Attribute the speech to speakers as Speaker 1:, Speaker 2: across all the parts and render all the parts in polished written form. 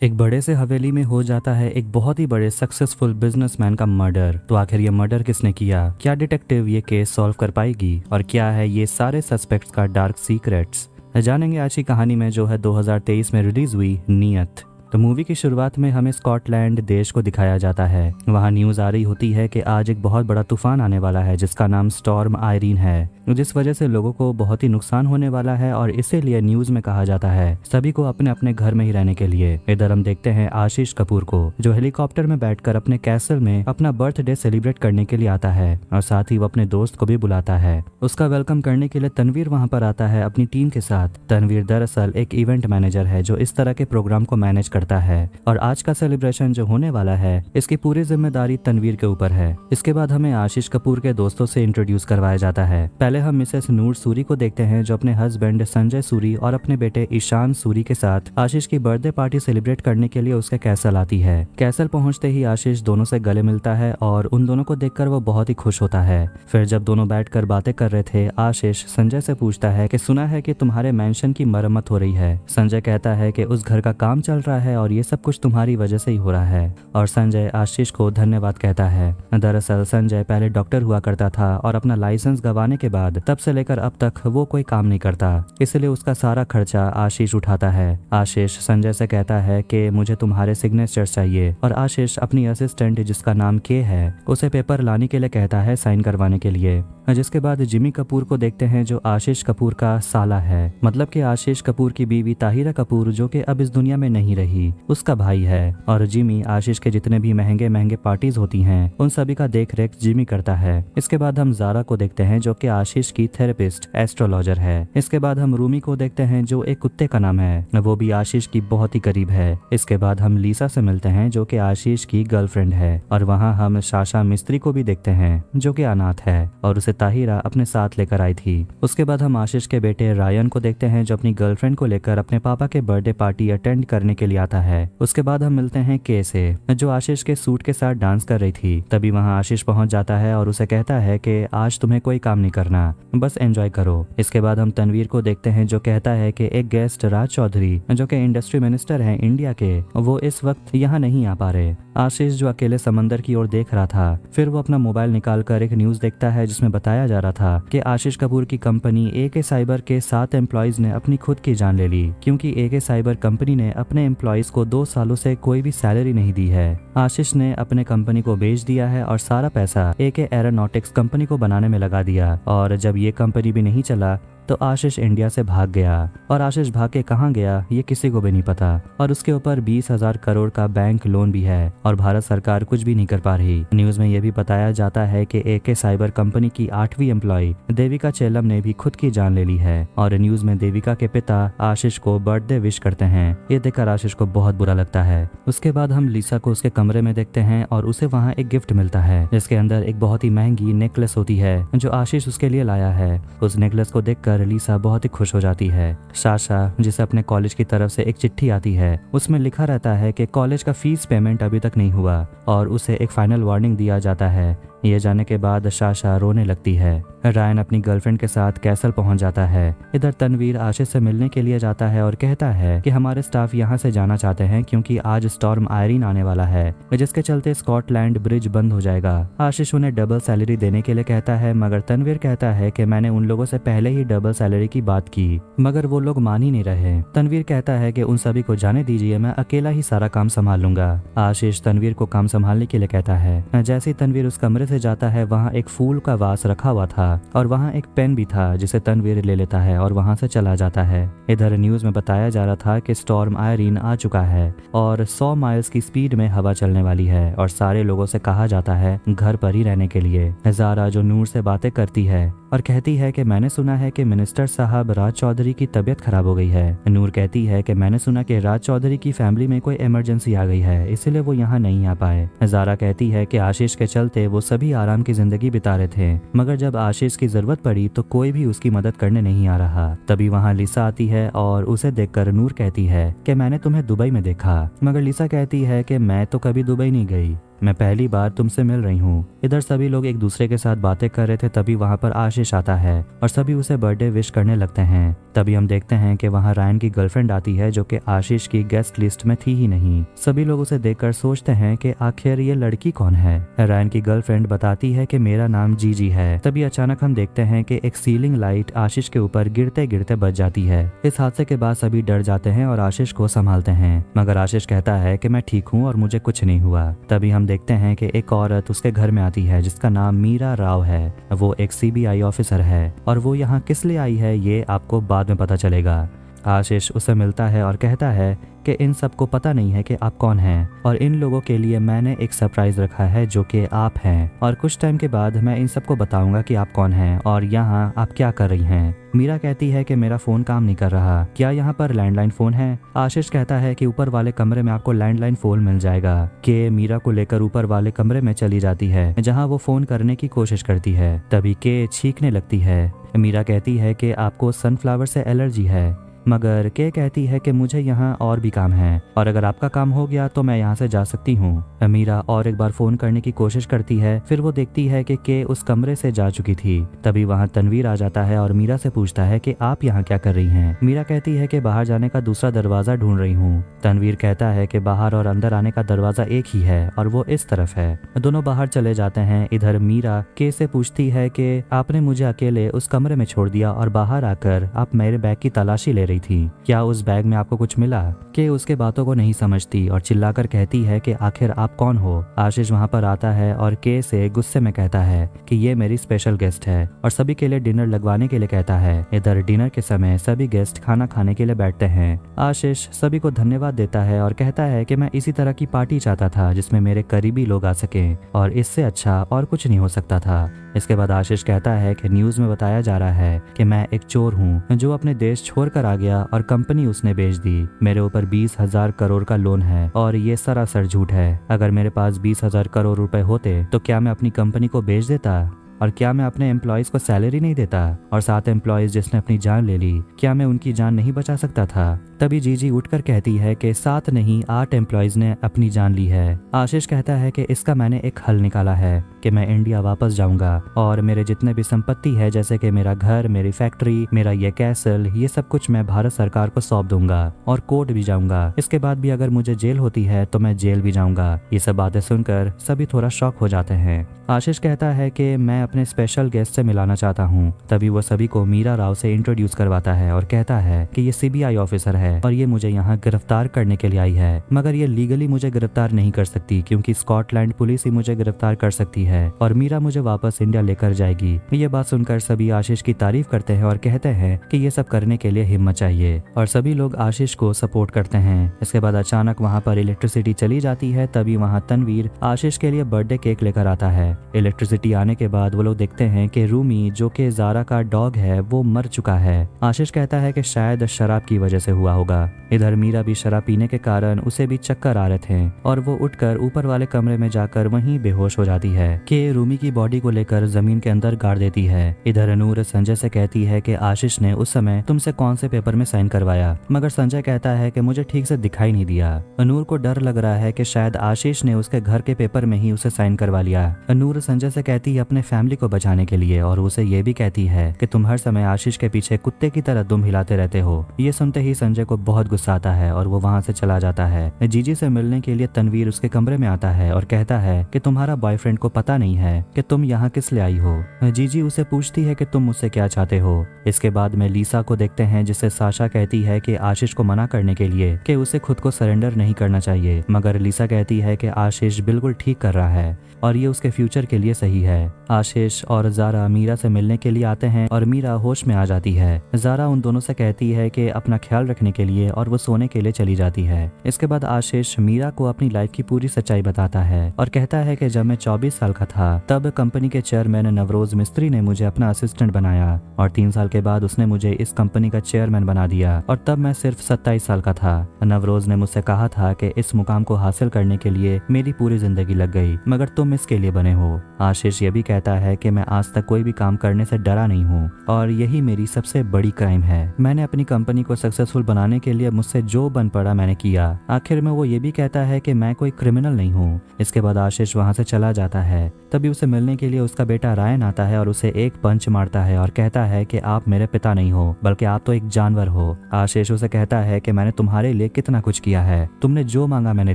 Speaker 1: एक बड़े से हवेली में हो जाता है एक बहुत ही बड़े सक्सेसफुल बिजनेसमैन का मर्डर। तो आखिर ये मर्डर किसने किया? क्या डिटेक्टिव ये केस सॉल्व कर पाएगी? और क्या है ये सारे सस्पेक्ट्स का डार्क सीक्रेट्स? जानेंगे आज की कहानी में, जो है 2023 में रिलीज हुई नियत। तो मूवी की शुरुआत में हमें स्कॉटलैंड देश को दिखाया जाता है। वहाँ न्यूज़ आ रही होती है कि आज एक बहुत बड़ा तूफान आने वाला है जिसका नाम स्टॉर्म आयरीन है, जिस वजह से लोगों को बहुत ही नुकसान होने वाला है। और इसीलिए न्यूज़ में कहा जाता है सभी को अपने अपने घर में ही रहने के लिए। इधर हम देखते हैं आशीष कपूर को, जो हेलीकॉप्टर में बैठकर अपने कैसल में अपना बर्थडे सेलिब्रेट करने के लिए आता है और साथ ही वो अपने दोस्त को भी बुलाता है। उसका वेलकम करने के लिए तनवीर वहाँ पर आता है अपनी टीम के साथ। तनवीर दरअसल एक इवेंट मैनेजर है जो इस तरह के प्रोग्राम को मैनेज करता है और आज का सेलिब्रेशन जो होने वाला है इसकी पूरी जिम्मेदारी तनवीर के ऊपर है। इसके बाद हमें आशीष कपूर के दोस्तों से इंट्रोड्यूस करवाया जाता है। पहले हम मिसेस नूर सूरी को देखते हैं, जो अपने हस्बैंड संजय सूरी और अपने बेटे ईशान सूरी के साथ आशीष की बर्थडे पार्टी सेलिब्रेट करने के लिए उसके कैसल आती है। कैसल पहुंचते ही आशीष दोनों से गले मिलता है और उन दोनों को देखकर वो बहुत ही खुश होता है। फिर जब दोनों बैठकर बातें कर रहे थे, आशीष संजय से पूछता है कि सुना है कि तुम्हारे मेंशन की मरम्मत हो रही है। संजय कहता है कि उस घर का काम चल रहा है और ये सब कुछ तुम्हारी वजह से ही हो रहा है, और संजय आशीष को धन्यवाद कहता है। दरअसल संजय पहले डॉक्टर हुआ करता था और अपना लाइसेंस गंवाने के बाद तब से लेकर अब तक वो कोई काम नहीं करता, इसलिए उसका सारा खर्चा आशीष उठाता है। आशीष संजय से कहता है कि मुझे तुम्हारे सिग्नेचर चाहिए, और आशीष अपनी असिस्टेंट जिसका नाम के है उसे पेपर लाने के लिए कहता है साइन करवाने के लिए। जिसके बाद जिमी कपूर को देखते हैं, जो आशीष कपूर का साला है, मतलब कि आशीष कपूर की बीवी ताहिरा कपूर जो कि अब इस दुनिया में नहीं रही, उसका भाई है। और जिमी आशीष के जितने भी महंगे महंगे पार्टीज होती हैं उन सभी का देख रेख जिमी करता है। इसके बाद हम जारा को देखते हैं, जो कि आशीष की थेरेपिस्ट एस्ट्रोलॉजर है। इसके बाद हम रूमी को देखते हैं, जो एक कुत्ते का नाम है, वो भी आशीष की बहुत ही करीब है। इसके बाद हम लीसा से मिलते हैं, जो कि आशीष की गर्लफ्रेंड है। और वहाँ हम साशा मिस्त्री को भी देखते हैं, जो कि अनाथ है और उसे ताहिरा अपने साथ लेकर आई थी। उसके बाद हम आशीष के बेटे रायन को देखते हैं, जो अपनी गर्लफ्रेंड को लेकर अपने पापा के बर्थडे पार्टी अटेंड करने के लिए आता है। उसके बाद हम मिलते हैं के से, जो आशीष के सूट के साथ डांस कर रही थी। तभी वहाँ आशीष पहुंच जाता है और उसे कहता है कि आज तुम्हें कोई काम नहीं करना, बस एंजॉय करो। इसके बाद हम तनवीर को देखते हैं, जो कहता है कि एक गेस्ट राज चौधरी, जो कि इंडस्ट्री मिनिस्टर हैं इंडिया के, वो इस वक्त यहाँ नहीं आ पा रहे। आशीष जो अकेले समंदर की ओर देख रहा था, फिर वो अपना मोबाइल निकाल कर एक न्यूज देखता है जिसमें बताया जा रहा था कि आशीष कपूर की कंपनी एके साइबर के 7 एम्प्लॉयज ने अपनी खुद की जान ले ली, क्योंकि एके साइबर कंपनी ने अपने एम्प्लॉयज को 2 सालों से कोई भी सैलरी नहीं दी है। आशीष ने अपने कंपनी को बेच दिया है और सारा पैसा एके एरोनॉटिक्स कंपनी को बनाने में लगा दिया। और जब ये कंपनी भी नहीं चला तो आशीष इंडिया से भाग गया। और आशीष भाग के कहाँ गया ये किसी को भी नहीं पता। और उसके ऊपर 20,000 करोड़ का बैंक लोन भी है और भारत सरकार कुछ भी नहीं कर पा रही। न्यूज में यह भी बताया जाता है कि एके साइबर कंपनी की 8वीं एम्प्लॉय देविका चेलम ने भी खुद की जान ले ली है। और न्यूज में देविका के पिता आशीष को बर्थडे विश करते हैं। ये देखकर आशीष को बहुत बुरा लगता है। उसके बाद हम लीसा को उसके कमरे में देखते हैं और उसे वहाँ एक गिफ्ट मिलता है, जिसके अंदर एक बहुत ही महंगी नेकलेस होती है जो आशीष उसके लिए लाया है। उस नेकलेस को देखकर लीसा बहुत ही खुश हो जाती है। साशा, जिसे अपने कॉलेज की तरफ से एक चिट्ठी आती है, उसमें लिखा रहता है कि कॉलेज का फीस पेमेंट अभी तक नहीं हुआ और उसे एक फाइनल वार्निंग दिया जाता है। ये जाने के बाद साशा रोने लगती है। रायन अपनी गर्लफ्रेंड के साथ कैसल पहुंच जाता है। इधर तनवीर आशीष से मिलने के लिए जाता है और कहता है कि हमारे स्टाफ यहाँ से जाना चाहते हैं क्योंकि आज स्टॉर्म आयरीन आने वाला है, जिसके चलते स्कॉटलैंड ब्रिज बंद हो जाएगा। आशीष उन्हें डबल सैलरी देने के लिए कहता है, मगर तनवीर कहता है कि मैंने उन लोगों से पहले ही डबल सैलरी की बात की, मगर वो लोग मान ही नहीं रहे। तनवीर कहता है कि उन सभी को जाने दीजिए, मैं अकेला ही सारा काम संभाल लूंगा। आशीष तनवीर को काम संभालने के लिए कहता है। जैसे ही तनवीर उस कमरे से जाता है, वहाँ एक फूल का वास रखा हुआ था और वहाँ एक पेन भी था, जिसे तनवीर ले लेता है और वहाँ से चला जाता है। इधर न्यूज में बताया जा रहा था कि स्टॉर्म आयरीन आ चुका है और 100 माइल्स की स्पीड में हवा चलने वाली है और सारे लोगों से कहा जाता है घर पर ही रहने के लिए। जारा जो नूर से बातें करती है और कहती है कि मैंने सुना है कि मिनिस्टर साहब राज चौधरी की तबीयत खराब हो गई है। नूर कहती है कि मैंने सुना कि राज चौधरी की फैमिली में कोई इमरजेंसी आ गई है, इसलिए वो यहाँ नहीं आ पाए। जारा कहती है कि आशीष के चलते वो सभी आराम की जिंदगी बिता रहे थे, मगर जब आशीष की जरूरत पड़ी तो कोई भी उसकी मदद करने नहीं आ रहा। तभी वहाँ लिसा आती है और उसे देखकर नूर कहती है कि मैंने तुम्हें दुबई में देखा, मगर लिसा कहती है कि मैं तो कभी दुबई नहीं गई। मैं पहली बार तुमसे मिल रही हूँ। इधर सभी लोग एक दूसरे के साथ बातें कर रहे थे, तभी वहाँ पर आशीष आता है और सभी उसे बर्थडे विश करने लगते हैं। तभी हम देखते हैं कि वहाँ रायन की गर्लफ्रेंड आती है जो कि आशीष की गेस्ट लिस्ट में थी ही नहीं। सभी लोग उसे देखकर सोचते हैं कि आखिर ये लड़की कौन है। रायन की गर्लफ्रेंड बताती है कि मेरा नाम जीजी है। तभी अचानक हम देखते हैं कि एक सीलिंग लाइट आशीष के ऊपर गिरते गिरते बच जाती है। इस हादसे के बाद सभी डर जाते हैं और आशीष को संभालते हैं, मगर आशीष कहता है कि मैं ठीक हूँ और मुझे कुछ नहीं हुआ। तभी हम देखते हैं कि एक औरत उसके घर में आती है जिसका नाम मीरा राव है। वो एक CBI ऑफिसर है और वो यहाँ किस लिए आई है ये आपको बाद में पता चलेगा। आशीष उसे मिलता है और कहता है कि इन सबको पता नहीं है कि आप कौन हैं और इन लोगों के लिए मैंने एक सरप्राइज रखा है जो कि आप हैं, और कुछ टाइम के बाद मैं इन सबको बताऊंगा कि आप कौन हैं और यहाँ आप क्या कर रही हैं। मीरा कहती है कि मेरा फोन काम नहीं कर रहा, क्या यहाँ पर लैंडलाइन फोन है। आशीष कहता है कि ऊपर वाले कमरे में आपको लैंडलाइन फोन मिल जाएगा। के मीरा को लेकर ऊपर वाले कमरे में चली जाती है जहाँ वो फोन करने की कोशिश करती है। तभी के छींकने लगती है। मीरा कहती है कि आपको सनफ्लावर से एलर्जी है, मगर के कहती है कि मुझे यहाँ और भी काम है और अगर आपका काम हो गया तो मैं यहाँ से जा सकती हूँ। मीरा और एक बार फोन करने की कोशिश करती है, फिर वो देखती है कि के उस कमरे से जा चुकी थी। तभी वहाँ तनवीर आ जाता है और मीरा से पूछता है कि आप यहाँ क्या कर रही हैं। मीरा कहती है कि बाहर जाने का दूसरा दरवाजा ढूंढ रही हूँ। तनवीर कहता है कि बाहर और अंदर आने का दरवाजा एक ही है और वो इस तरफ है। दोनों बाहर चले जाते हैं। इधर मीरा के से पूछती है कि आपने मुझे अकेले उस कमरे में छोड़ दिया और बाहर आकर आप मेरे बैग की तलाशी ले रही थी, क्या उस बैग में आपको कुछ मिला। के उसके बातों को नहीं समझती और चिल्लाकर कहती है कि आखिर आप कौन हो। आशीष वहाँ पर आता है और के से गुस्से में कहता है कि ये मेरी स्पेशल गेस्ट है और सभी के लिए डिनर लगवाने के लिए कहता है। इधर डिनर के समय सभी गेस्ट खाना खाने के लिए बैठते हैं। आशीष सभी को धन्यवाद देता है और कहता है कि मैं इसी तरह की पार्टी चाहता था जिसमें मेरे करीबी लोग आ सकें और इससे अच्छा और कुछ नहीं हो सकता था। इसके बाद आशीष कहता है कि न्यूज में बताया जा रहा है कि मैं एक चोर हूँ जो अपने देश छोड़कर आ गया और कंपनी उसने बेच दी। मेरे ऊपर 20,000 करोड़ का लोन है और ये सरासर झूठ है। अगर मेरे पास 20,000 करोड़ रुपए होते तो क्या मैं अपनी कंपनी को बेच देता, और क्या मैं अपने एम्प्लॉयज को सैलरी नहीं देता, और 7 एम्प्लॉयज जिसने अपनी जान ले ली क्या मैं उनकी जान नहीं बचा सकता था। तभी जीजी उठकर कहती है कि 7 नहीं 8 एम्प्लॉयज ने अपनी जान ली है। आशीष कहता है कि इसका मैंने एक हल निकाला है कि मैं इंडिया वापस जाऊंगा और मेरे जितने भी संपत्ति है जैसे कि मेरा घर, मेरी फैक्ट्री, मेरा ये कैसल, ये सब कुछ मैं भारत सरकार को सौंप दूंगा और कोर्ट भी जाऊंगा। इसके बाद भी अगर मुझे जेल होती है तो मैं जेल भी जाऊंगा। ये सब बातें सुनकर सभी थोड़ा शॉक हो जाते हैं। आशीष कहता है कि मैं अपने स्पेशल गेस्ट से मिलाना चाहता हूँ। तभी वो सभी को मीरा राव से इंट्रोड्यूस करवाता है और कहता है कि ये CBI ऑफिसर है और ये मुझे यहाँ गिरफ्तार करने के लिए आई है, मगर ये लीगली मुझे गिरफ्तार नहीं कर सकती क्योंकि स्कॉटलैंड पुलिस ही मुझे गिरफ्तार कर सकती है और मीरा मुझे वापस इंडिया लेकर जाएगी। ये बात सुनकर सभी आशीष की तारीफ करते हैं और कहते हैं कि ये सब करने के लिए हिम्मत चाहिए और सभी लोग आशीष को सपोर्ट करते हैं। इसके बाद अचानक वहाँ पर इलेक्ट्रिसिटी चली जाती है। तभी वहाँ तनवीर आशीष के लिए बर्थडे केक लेकर आता है। इलेक्ट्रिसिटी आने के बाद वो लोग देखते हैं कि रूमी जो कि ज़ारा का डॉग है वो मर चुका है। आशीष कहता है कि शायद शराब की वजह से हुआ होगा। इधर मीरा भी शराब पीने के कारण उसे भी चक्कर आ रहे थे और वो उठकर ऊपर वाले कमरे में जाकर वहीं बेहोश हो जाती है कि रूमी की बॉडी को लेकर जमीन के अंदर गाड़ देती है। इधर अनूर संजय से कहती है कि आशीष ने उस समय तुमसे कौन से पेपर में साइन करवाया, मगर संजय कहता है कि मुझे ठीक से दिखाई नहीं दिया। अनूर को डर लग रहा है कि शायद आशीष ने उसके घर के पेपर में ही उसे साइन करवा लिया। अनूर संजय से कहती है अपने फैमिली को बचाने के लिए और उसे ये भी कहती है कि तुम हर समय आशीष के पीछे कुत्ते की तरह दुम हिलाते रहते हो। ये सुनते ही संजय को बहुत गुस्सा आता है और वो वहाँ से चला जाता है। जीजी से मिलने के लिए तनवीर उसके कमरे में आता है और कहता है कि तुम्हारा बॉयफ्रेंड को पता नहीं है कि तुम यहाँ किस लिए आई हो। जीजी उसे पूछती है कि तुम मुझसे क्या चाहते हो। इसके बाद में लीसा को देखते हैं जिसे साशा कहती है कि आशीष को मना करने के लिए कि उसे खुद को सरेंडर नहीं करना चाहिए, मगर लीसा कहती है कि आशीष बिल्कुल ठीक कर रहा है और ये उसके फ्यूचर के लिए सही है। आशीष और ज़ारा मीरा से मिलने के लिए आते हैं और मीरा होश में आ जाती है। ज़ारा उन दोनों से कहती है कि अपना ख्याल रखने के लिए और वो सोने के लिए चली जाती है। इसके बाद आशीष मीरा को अपनी लाइफ की पूरी सच्चाई बताता है और कहता है कि जब मैं 24 साल का था तब कंपनी के चेयरमैन नवरोज मिस्त्री ने मुझे अपना असिस्टेंट बनाया और 3 साल के बाद उसने मुझे इस कंपनी का चेयरमैन बना दिया और तब मैं सिर्फ 27 साल का था। नवरोज ने मुझसे कहा था कि इस मुकाम को हासिल करने के लिए मेरी पूरी जिंदगी लग गई, मगर तुम इसके लिए बने हो। आशीष ये भी कहता है कि मैं आज तक कोई भी काम करने से डरा नहीं हूँ और यही मेरी सबसे बड़ी क्राइम है। मैंने अपनी कंपनी को सक्सेसफुल बनाने मनाने के लिए मुझसे जो बन पड़ा मैंने किया। आखिर में वो ये भी कहता है कि मैं कोई क्रिमिनल नहीं हूँ। इसके बाद आशीष वहाँ से चला जाता है। तभी उसे मिलने के लिए उसका बेटा रायन आता है और उसे एक पंच मारता है और कहता है कि आप मेरे पिता नहीं हो, बल्कि आप तो एक जानवर हो। आशीष उसे कहता है कि मैंने तुम्हारे लिए कितना कुछ किया है, तुमने जो मांगा मैंने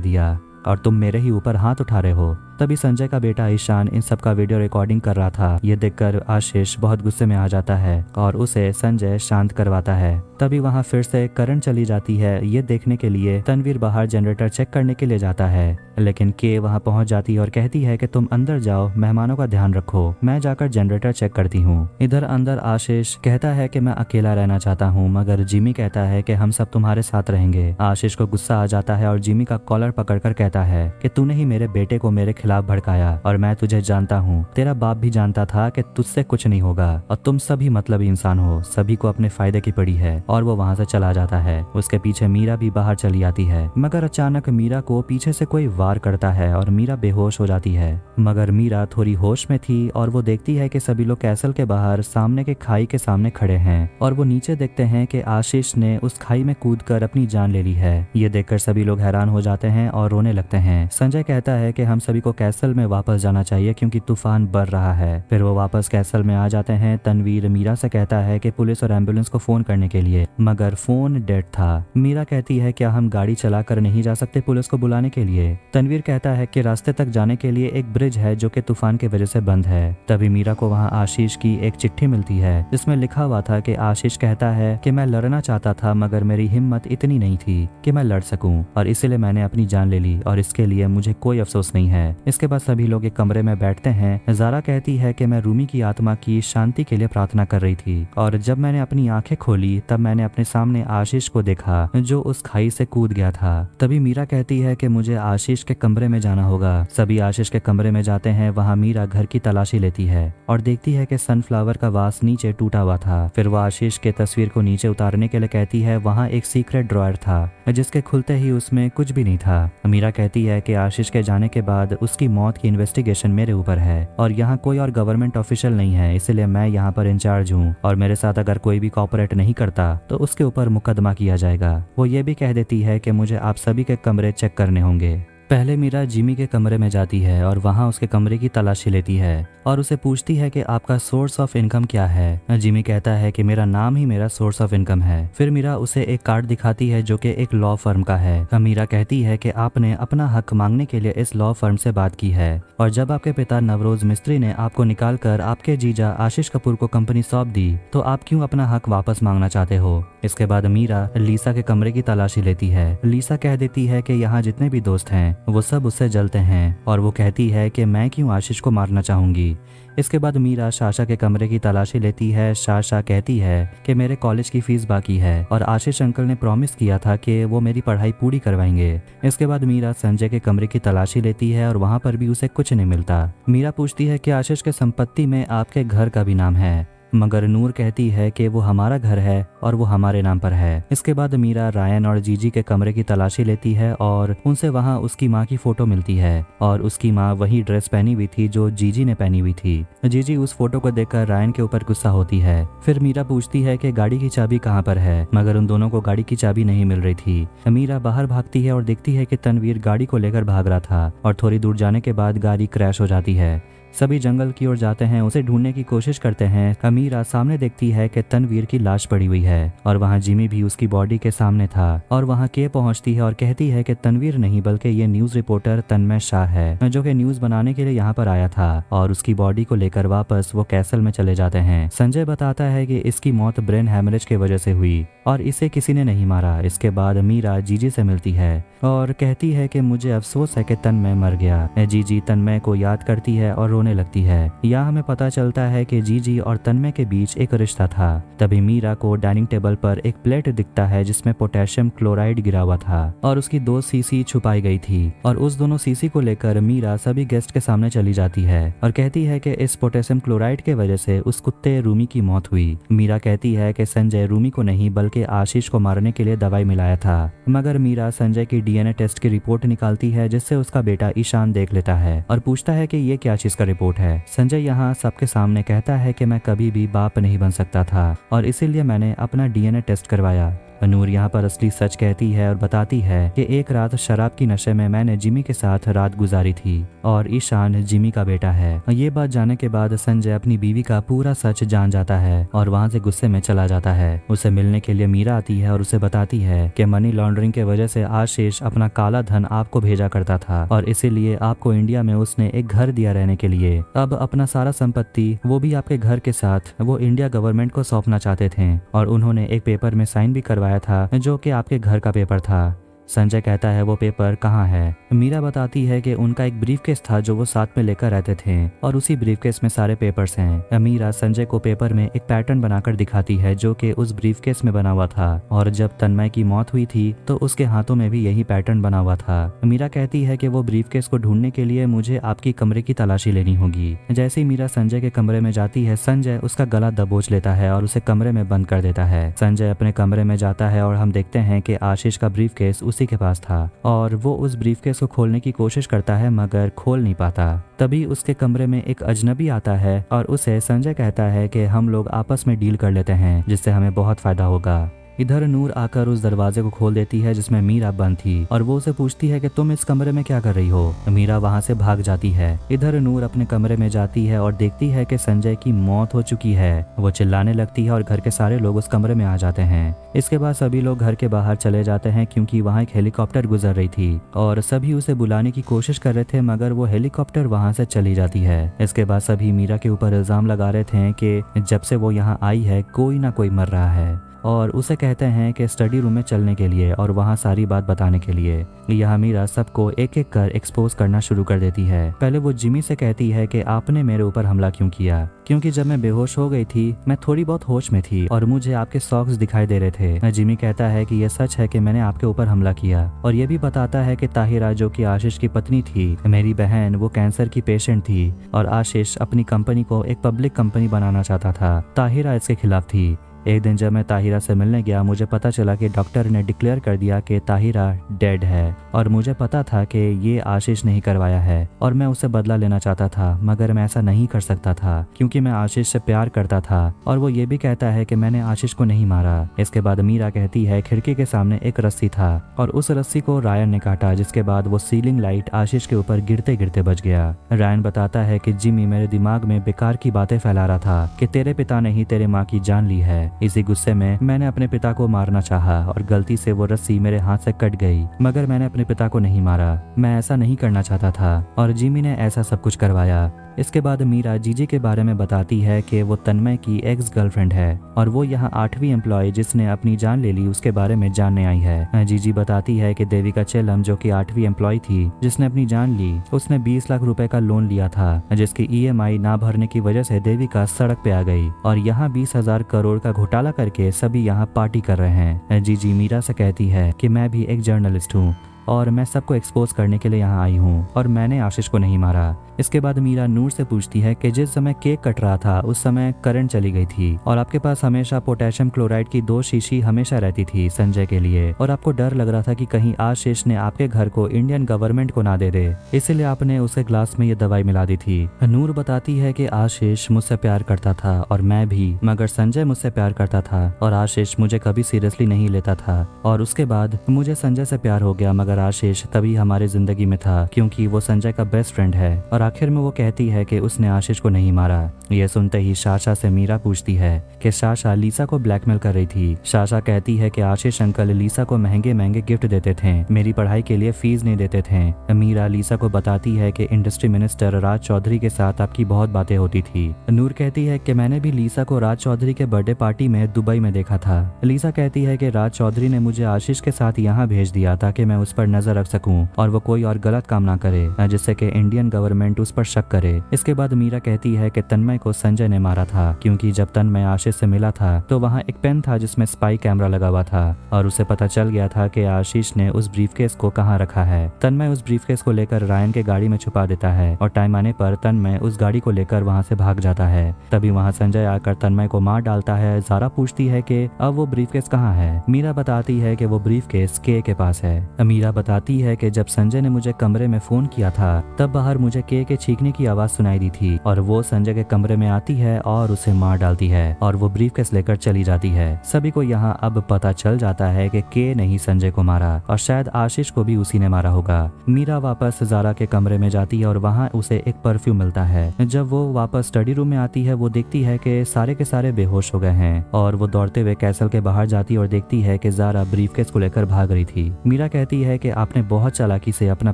Speaker 1: दिया और तुम मेरे ही ऊपर हाथ उठा रहे हो। तभी संजय का बेटा ईशान इन सब का वीडियो रिकॉर्डिंग कर रहा था। ये देखकर आशीष बहुत गुस्से में आ जाता है और उसे संजय शांत करवाता है। तभी वहाँ फिर से करंट चली जाती है। ये देखने के लिए तनवीर बाहर जनरेटर चेक करने के लिए जाता है, लेकिन के वहाँ पहुँच जाती है और कहती है कि तुम अंदर जाओ, मेहमानों का ध्यान रखो, मैं जाकर जनरेटर चेक करती हूँ। इधर अंदर आशीष कहता है कि मैं अकेला रहना चाहता हूँ, मगर जिमी कहता है कि हम सब तुम्हारे साथ रहेंगे। आशीष को गुस्सा आ जाता है और जिमी का कॉलर पकड़कर कहता है कि तूने ही मेरे बेटे को मेरे खिलाफ भड़काया और मैं तुझे जानता हूँ। तेरा बाप भी जानता था कि तुझसे कुछ नहीं होगा और तुम सभी मतलबी इंसान हो, सभी को अपने फायदे की पड़ी है। और वो वहाँ से चला जाता है। उसके पीछे मीरा भी बाहर चली आती है, मगर अचानक मीरा को पीछे से कोई वार करता है और मीरा बेहोश हो जाती है। मगर मीरा थोड़ी होश में थी और वो देखती है कि सभी लोग कैसल के बाहर सामने के खाई के सामने खड़े हैं और वो नीचे देखते हैं कि आशीष ने उस खाई में कूदकर अपनी जान ले ली है। ये देखकर सभी लोग हैरान हो जाते हैं और रोने लगते हैं। संजय कहता है कि हम सभी को कैसल में वापस जाना चाहिए क्योंकि तूफान बढ़ रहा है। फिर वो वापस कैसल में आ जाते हैं। तनवीर मीरा से कहता है कि पुलिस और एम्बुलेंस को फोन करने के लिए, मगर फोन डेड था। मीरा कहती है क्या हम गाड़ी चलाकर नहीं जा सकते पुलिस को बुलाने के लिए। तनवीर कहता है कि रास्ते तक जाने के लिए एक ब्रिज है जो कि तूफान की वजह से बंद है। तभी मीरा को वहाँ आशीष की एक चिट्ठी मिलती है जिसमें लिखा हुआ था कि आशीष कहता है कि मैं लड़ना चाहता था मगर मेरी हिम्मत इतनी नहीं थी कि मैं लड़ सकूं और इसीलिए मैंने अपनी जान ले ली और इसके लिए मुझे कोई अफसोस नहीं है। इसके बाद सभी लोग एक कमरे में बैठते हैं। ज़ारा कहती है कि मैं रूमी की आत्मा की शांति के लिए प्रार्थना कर रही थी और जब मैंने अपनी आंखें खोली तब मैंने अपने सामने आशीष को देखा जो उस खाई से कूद गया था। तभी मीरा कहती है कि मुझे आशीष के कमरे में जाना होगा। सभी आशीष के कमरे में जाते हैं। वहाँ मीरा घर की तलाशी लेती है और देखती है कि सनफ्लावर का वास नीचे टूटा हुआ था। फिर वो आशीष के तस्वीर को नीचे उतारने के लिए कहती है। वहाँ एक सीक्रेट ड्रॉयर था जिसके खुलते ही उसमें कुछ भी नहीं था। मीरा कहती है कि आशीष के जाने के बाद उसकी मौत की इन्वेस्टिगेशन मेरे ऊपर है और यहाँ कोई और गवर्नमेंट ऑफिशियल नहीं है, इसलिए मैं यहाँ पर इंचार्ज हूँ और मेरे साथ अगर कोई भी कॉपरेट नहीं करता तो उसके ऊपर मुकदमा किया जाएगा। वो ये भी कह देती है कि मुझे आप सभी के कमरे चेक करने होंगे। पहले मीरा जिमी के कमरे में जाती है और वहाँ उसके कमरे की तलाशी लेती है और उसे पूछती है कि आपका सोर्स ऑफ इनकम क्या है। जिमी कहता है कि मेरा नाम ही मेरा सोर्स ऑफ इनकम है। फिर मीरा उसे एक कार्ड दिखाती है जो कि एक लॉ फर्म का है। मीरा कहती है कि आपने अपना हक मांगने के लिए इस लॉ फर्म से बात की है और जब आपके पिता नवरोज मिस्त्री ने आपको निकाल कर आपके जीजा आशीष कपूर को कंपनी सौंप दी तो आप क्यों अपना हक वापस मांगना चाहते हो। इसके बाद मीरा लीसा के कमरे की तलाशी लेती है। लीसा कह देती है कि यहाँ जितने भी दोस्त हैं वो सब उससे जलते हैं और वो कहती है कि मैं क्यों आशीष को मारना चाहूंगी। इसके बाद मीरा साशा के कमरे की तलाशी लेती है। साशा कहती है कि मेरे कॉलेज की फीस बाकी है और आशीष अंकल ने प्रॉमिस किया था कि वो मेरी पढ़ाई पूरी करवाएंगे। इसके बाद मीरा संजय के कमरे की तलाशी लेती है और वहाँ पर भी उसे कुछ नहीं मिलता। मीरा पूछती है कि आशीष के संपत्ति में आपके घर का भी नाम है, मगर नूर कहती है कि वो हमारा घर है और वो हमारे नाम पर है। इसके बाद मीरा रायन और जीजी के कमरे की तलाशी लेती है और उनसे वहाँ उसकी माँ की फोटो मिलती है और उसकी माँ वही ड्रेस पहनी हुई थी जो जीजी ने पहनी हुई थी। जीजी उस फोटो को देखकर रायन के ऊपर गुस्सा होती है। फिर मीरा पूछती है कि गाड़ी की चाबी कहाँ पर है, मगर उन दोनों को गाड़ी की चाबी नहीं मिल रही थी। मीरा बाहर भागती है और देखती है कि तनवीर गाड़ी को लेकर भाग रहा था और थोड़ी दूर जाने के बाद गाड़ी क्रैश हो जाती है। सभी जंगल की ओर जाते हैं, उसे ढूंढने की कोशिश करते हैं। मीरा सामने देखती है कि तनवीर की लाश पड़ी हुई है और वहाँ जिमी भी उसकी बॉडी के सामने था और वहाँ के पहुँचती है और कहती है कि तनवीर नहीं बल्कि ये न्यूज रिपोर्टर तन्मय शाह है जो कि न्यूज बनाने के लिए यहाँ पर आया था और उसकी बॉडी को लेकर वापस वो कैसल में चले जाते हैं। संजय बताता है कि इसकी मौत ब्रेन हैमरेज की वजह से हुई और इसे किसी ने नहीं मारा। इसके बाद मीरा जीजी से मिलती है और कहती है कि मुझे अफसोस है कि तन्मय मर गया। जीजी तन्मय को याद करती है और रोने लगती है। यहाँ हमें पता चलता है कि जीजी और तन्मय के बीच एक रिश्ता था। तभी मीरा को डाइनिंग टेबल पर एक प्लेट दिखता है जिसमें पोटेशियम क्लोराइड गिरा हुआ था और उसकी 2 सीसी छुपाई गई थी और उस दोनों सीसी को लेकर मीरा सभी गेस्ट के सामने चली जाती है और कहती है कि इस पोटेशियम क्लोराइड के वजह से उस कुत्ते रूमी की मौत हुई। मीरा कहती है कि संजय रूमी को नहीं बल्कि आशीष को मारने के लिए दवाई मिलाया था, मगर मीरा संजय की डीएनए टेस्ट की रिपोर्ट निकालती है जिससे उसका बेटा ईशान देख लेता है और पूछता है कि ये क्या चीज का रिपोर्ट है। संजय यहाँ सबके सामने कहता है कि मैं कभी भी बाप नहीं बन सकता था और इसीलिए मैंने अपना डीएनए टेस्ट करवाया। नूर यहाँ पर असली सच कहती है और बताती है कि एक रात शराब की नशे में मैंने जिमी के साथ रात गुजारी थी और ईशान जिमी का बेटा है। ये बात जानने के बाद संजय अपनी बीवी का पूरा सच जान जाता है और वहाँ से गुस्से में चला जाता है। उसे मिलने के लिए मीरा आती है और उसे बताती है कि मनी लॉन्ड्रिंग के वजह से आशीष अपना काला धन आपको भेजा करता था और इसीलिए आपको इंडिया में उसने एक घर दिया रहने के लिए। अब अपना सारा संपत्ति वो भी आपके घर के साथ वो इंडिया गवर्नमेंट को सौंपना चाहते थे और उन्होंने एक पेपर में साइन भी करवाया था जो कि आपके घर का पेपर था। संजय कहता है वो पेपर कहाँ है। मीरा बताती है कि उनका एक ब्रीफकेस था जो वो साथ में लेकर रहते थे और उसी ब्रीफकेस में सारे पेपर्स हैं। मीरा संजय को पेपर में एक पैटर्न बनाकर दिखाती है जो कि उस ब्रीफकेस में बना हुआ था और जब तन्मय की मौत हुई थी तो उसके हाथों में भी यही पैटर्न बना हुआ था। मीरा कहती है कि वो ब्रीफकेस को ढूंढने के लिए मुझे आपकी कमरे की तलाशी लेनी होगी। जैसे ही मीरा संजय के कमरे में जाती है संजय उसका गला दबोच लेता है और उसे कमरे में बंद कर देता है। संजय अपने कमरे में जाता है और हम देखते हैं कि आशीष का ब्रीफकेस उसी के पास था और वो उस ब्रीफकेस को खोलने की कोशिश करता है मगर खोल नहीं पाता। तभी उसके कमरे में एक अजनबी आता है और उसे संजय कहता है कि हम लोग आपस में डील कर लेते हैं जिससे हमें बहुत फायदा होगा। इधर नूर आकर उस दरवाजे को खोल देती है जिसमें मीरा बंद थी और वो उसे पूछती है कि तुम इस कमरे में क्या कर रही हो। मीरा वहां से भाग जाती है। इधर नूर अपने कमरे में जाती है और देखती है कि संजय की मौत हो चुकी है। वो चिल्लाने लगती है और घर के सारे लोग उस कमरे में आ जाते हैं। इसके बाद सभी लोग घर के बाहर चले जाते हैं क्योंकि वहाँ एक हेलीकॉप्टर गुजर रही थी और सभी उसे बुलाने की कोशिश कर रहे थे मगर वो हेलीकॉप्टर वहाँ से चली जाती है। इसके बाद सभी मीरा के ऊपर इल्जाम लगा रहे थे कि जब से वो यहाँ आई है कोई ना कोई मर रहा है और उसे कहते हैं कि स्टडी रूम में चलने के लिए और वहाँ सारी बात बताने के लिए। यहाँ मीरा सबको एक एक कर एक्सपोज करना शुरू कर देती है। पहले वो जिमी से कहती है कि आपने मेरे ऊपर हमला क्यों किया, क्योंकि जब मैं बेहोश हो गई थी मैं थोड़ी बहुत होश में थी और मुझे आपके सॉक्स दिखाई दे रहे थे। जिमी कहता है कि यह सच है कि मैंने आपके ऊपर हमला किया और ये भी बताता है कि ताहिरा जो कि आशीष की पत्नी थी, मेरी बहन, वो कैंसर की पेशेंट थी और आशीष अपनी कंपनी को एक पब्लिक कंपनी बनाना चाहता था। ताहिरा इसके खिलाफ थी। एक दिन जब मैं ताहिरा से मिलने गया मुझे पता चला कि डॉक्टर ने डिक्लेयर कर दिया कि ताहिरा डेड है और मुझे पता था कि ये आशीष नहीं करवाया है और मैं उससे बदला लेना चाहता था मगर मैं ऐसा नहीं कर सकता था क्योंकि मैं आशीष से प्यार करता था और वो ये भी कहता है कि मैंने आशीष को नहीं मारा। इसके बाद मीरा कहती है खिड़की के सामने एक रस्सी था और उस रस्सी को रायन ने काटा जिसके बाद वो सीलिंग लाइट आशीष के ऊपर गिरते गिरते बच गया। रायन बताता है कि जिमी मेरे दिमाग में बेकार की बातें फैला रहा था कि तेरे पिता ने ही तेरे माँ की जान ली है। इसी गुस्से में मैंने अपने पिता को मारना चाहा और गलती से वो रस्सी मेरे हाथ से कट गई मगर मैंने अपने पिता को नहीं मारा। मैं ऐसा नहीं करना चाहता था और जिमी ने ऐसा सब कुछ करवाया। इसके बाद मीरा जीजी के बारे में बताती है कि वो तन्मय की एक्स गर्लफ्रेंड है और वो यहाँ 8वीं एम्प्लॉय जिसने अपनी जान ले ली उसके बारे में जानने आई है। जीजी बताती है कि देविका चेलम जो कि 8वीं एम्प्लॉय थी जिसने अपनी जान ली, उसने 20 लाख रुपए का लोन लिया था जिसकी EMI ना भरने की वजह से देविका सड़क पे आ गई और यहाँ 20,000 करोड़ का घोटाला करके सभी यहाँ पार्टी कर रहे हैं। जीजी मीरा से कहती है कि मैं भी एक जर्नलिस्ट हूँ और मैं सबको एक्सपोज करने के लिए यहाँ आई हूँ और मैंने आशीष को नहीं मारा। इसके बाद मीरा नूर से पूछती है कि जिस समय केक कट रहा था उस समय करंट चली गई थी और आपके पास हमेशा पोटेशियम क्लोराइड की 2 शीशी हमेशा रहती थी संजय के लिए और आपको डर लग रहा था कि कहीं आशीष ने आपके घर को इंडियन गवर्नमेंट को ना दे दे, इसीलिए आपने उसके ग्लास में ये दवाई मिला दी थी। नूर बताती है कि आशीष मुझसे प्यार करता था और मैं भी, मगर संजय मुझसे प्यार करता था और आशीष मुझे कभी सीरियसली नहीं लेता था और उसके बाद मुझे संजय से प्यार हो गया मगर आशीष तभी हमारी जिंदगी में था क्योंकि वो संजय का बेस्ट फ्रेंड है। और आखिर में वो कहती है कि उसने आशीष को नहीं मारा। ये सुनते ही शाशा से मीरा पूछती है कि शाशा लीसा को ब्लैकमेल कर रही थी। शाशा कहती है कि आशीष अंकल लीसा को महंगे महंगे गिफ्ट देते थे, मेरी पढ़ाई के लिए फीस नहीं देते थे। मीरा लीसा को बताती है कि इंडस्ट्री मिनिस्टर राज चौधरी के साथ आपकी बहुत बातें होती थी। नूर कहती है कि मैंने भी लीसा को राज चौधरी के बर्थडे पार्टी में दुबई में देखा था। लीसा कहती है कि राज चौधरी ने मुझे आशीष के साथ यहाँ भेज दिया ताकि मैं उस पर नजर रख सकूं और वो कोई और गलत काम ना करे जिससे कि इंडियन गवर्नमेंट उस पर शक करे। इसके बाद मीरा कहती है कि तन्मय को संजय ने मारा था क्योंकि जब तन्मय आशीष से मिला था तो वहाँ एक पेन था जिसमें स्पाई कैमरा लगा हुआ था और उसे पता चल गया था कि आशीष ने उस ब्रीफकेस को कहाँ रखा है। तन्मय उस ब्रीफकेस को लेकर रायन के गाड़ी में छुपा देता है और टाइम आने पर तन्मय उस गाड़ी को लेकर वहाँ से भाग जाता है। तभी वहाँ संजय आकर तन्मय को मार डालता है। ज़ारा पूछती है कि अब वो ब्रीफकेस कहाँ है। मीरा बताती है कि वो ब्रीफकेस के पास है। मीरा बताती है कि जब संजय ने मुझे कमरे में फोन किया था तब बाहर मुझे के छींकने की आवाज सुनाई दी थी और वो संजय के कमरे कमरे में आती है और उसे मार डालती है और वो ब्रीफकेस लेकर चली जाती है। सभी को यहाँ अब पता चल जाता है कि के नहीं संजय को मारा और शायद आशीष को भी उसी ने मारा होगा। मीरा वापस जारा के कमरे में जाती है और वहाँ उसे एक परफ्यूम मिलता है। जब वो वापस स्टडी रूम में आती है वो देखती है कि सारे के सारे बेहोश हो गए हैं और वो दौड़ते हुए कैसल के बाहर जाती है और देखती है कि जारा ब्रीफकेस को लेकर भाग रही थी। मीरा कहती है कि आपने बहुत चालाकी से अपना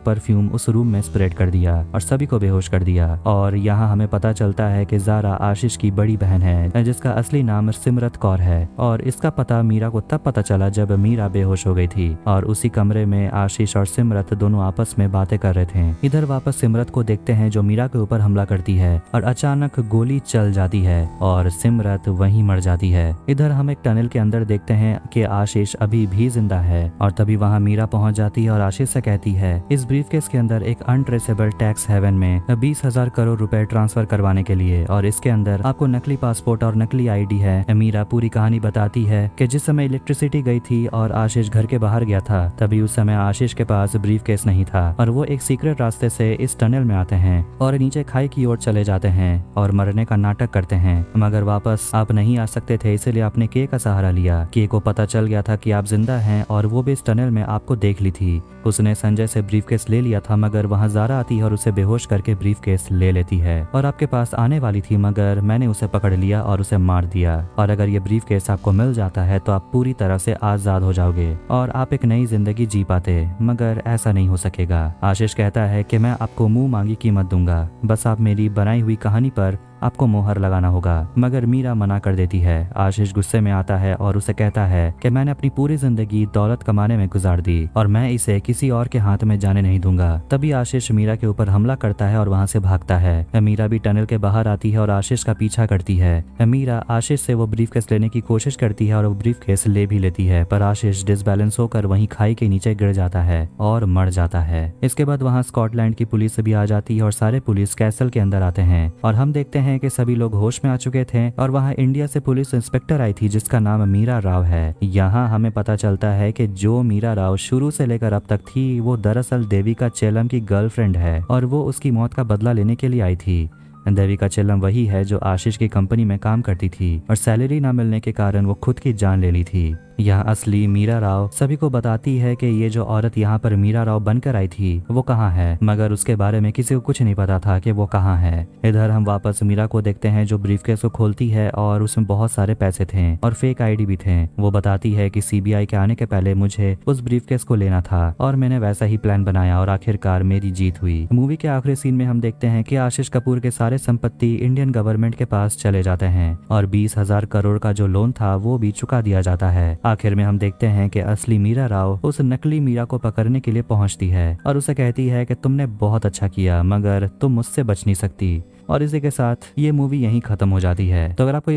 Speaker 1: परफ्यूम उस रूम में स्प्रेड कर दिया और सभी को बेहोश कर दिया। और यहाँ हमें पता चलता है कि जारा आशीष की बड़ी बहन है जिसका असली नाम सिमरत कौर है और इसका पता मीरा को तब पता चला जब मीरा बेहोश हो गई थी और उसी कमरे में आशीष और सिमरत दोनों आपस में बातें कर रहे थे। इधर वापस सिमरत को देखते हैं जो मीरा के ऊपर हमला करती है और अचानक गोली चल जाती है और सिमरत वहीं मर जाती है। इधर हम एक टनल के अंदर देखते हैं कि आशीष अभी भी जिंदा है और तभी वहां मीरा पहुंच जाती है और आशीष से कहती है इस ब्रीफकेस के अंदर एक अनट्रेसेबल टैक्स हेवन में 20,000 करोड़ रुपए ट्रांसफर करवाने के लिए और इसके अंदर आपको नकली पासपोर्ट और नकली आईडी है। मीरा पूरी कहानी बताती है कि जिस समय इलेक्ट्रिसिटी गई थी और आशीष घर के बाहर गया था तभी उस समय आशीष के पास ब्रीफकेस नहीं था और वो एक सीक्रेट रास्ते से इस टनल में आते हैं और नीचे खाई की ओर चले जाते हैं और मरने का नाटक करते हैं। मगर वापस आप नहीं आ सकते थे इसलिए आपने के का सहारा लिया। के को पता चल गया था कि आप जिंदा हैं और वो भी इस टनल में आपको देख ली थी। उसने संजय से ब्रीफकेस ले लिया था मगर वहाँ जारा आती है और उसे बेहोश करके ब्रीफकेस ले लेती है और आपके पास आने वाली थी मगर मैंने उसे पकड़ लिया और उसे मार दिया और अगर ये ब्रीफकेस आपको मिल जाता है तो आप पूरी तरह से आजाद हो जाओगे और आप एक नई जिंदगी जी पाते। मगर ऐसा नहीं हो सकेगा। आशीष कहता है कि मैं आपको मुंह मांगी कीमत दूंगा, बस आप मेरी बनाई हुई कहानी पर आपको मोहर लगाना होगा। मगर मीरा मना कर देती है। आशीष गुस्से में आता है और उसे कहता है कि मैंने अपनी पूरी जिंदगी दौलत कमाने में गुजार दी और मैं इसे किसी और के हाथ में जाने नहीं दूंगा। तभी आशीष मीरा के ऊपर हमला करता है और वहाँ से भागता है। मीरा भी टनल के बाहर आती है और आशीष का पीछा करती है। मीरा आशीष से वो ब्रीफकेस लेने की कोशिश करती है और वो ब्रीफकेस ले भी लेती है पर आशीष डिसबैलेंस होकर वहीं खाई के नीचे गिर जाता है और मर जाता है। इसके बाद वहाँ स्कॉटलैंड की पुलिस भी आ जाती है और सारे पुलिस कैसल के अंदर आते हैं और हम देखते हैं कि सभी लोग होश में आ चुके थे और वहाँ इंडिया से पुलिस इंस्पेक्टर आई थी जिसका नाम मीरा राव है। यहाँ हमें पता चलता है कि जो मीरा राव शुरू से लेकर अब तक थी वो दरअसल देविका चेलम की गर्लफ्रेंड है और वो उसकी मौत का बदला लेने के लिए आई थी। देविका चेलम वही है जो आशीष की कंपनी में काम करती थी और सैलरी ना मिलने के कारण वो खुद की जान ले ली थी। यहाँ असली मीरा राव सभी को बताती है कि ये जो औरत यहाँ पर मीरा राव बनकर आई थी वो कहाँ है, मगर उसके बारे में किसी को कुछ नहीं पता था कि वो कहाँ है। इधर हम वापस मीरा को देखते हैं जो ब्रीफकेस को खोलती है और उसमें बहुत सारे पैसे थे और फेक आईडी भी थे। वो बताती है कि सीबीआई के आने के पहले मुझे उस ब्रीफकेस को लेना था और मैंने वैसा ही प्लान बनाया और आखिरकार मेरी जीत हुई। मूवी के आखिरी सीन में हम देखते हैं कि आशीष कपूर के सारे संपत्ति इंडियन गवर्नमेंट के पास चले जाते हैं और 20,000 करोड़ का जो लोन था वो भी चुका दिया जाता है। आखिर में हम देखते हैं कि असली मीरा राव उस नकली मीरा को पकड़ने के लिए पहुंचती है और उसे कहती है कि तुमने बहुत अच्छा किया मगर तुम मुझसे बच नहीं सकती। और इसी के साथ ये मूवी यहीं खत्म हो जाती है। तो अगर आपको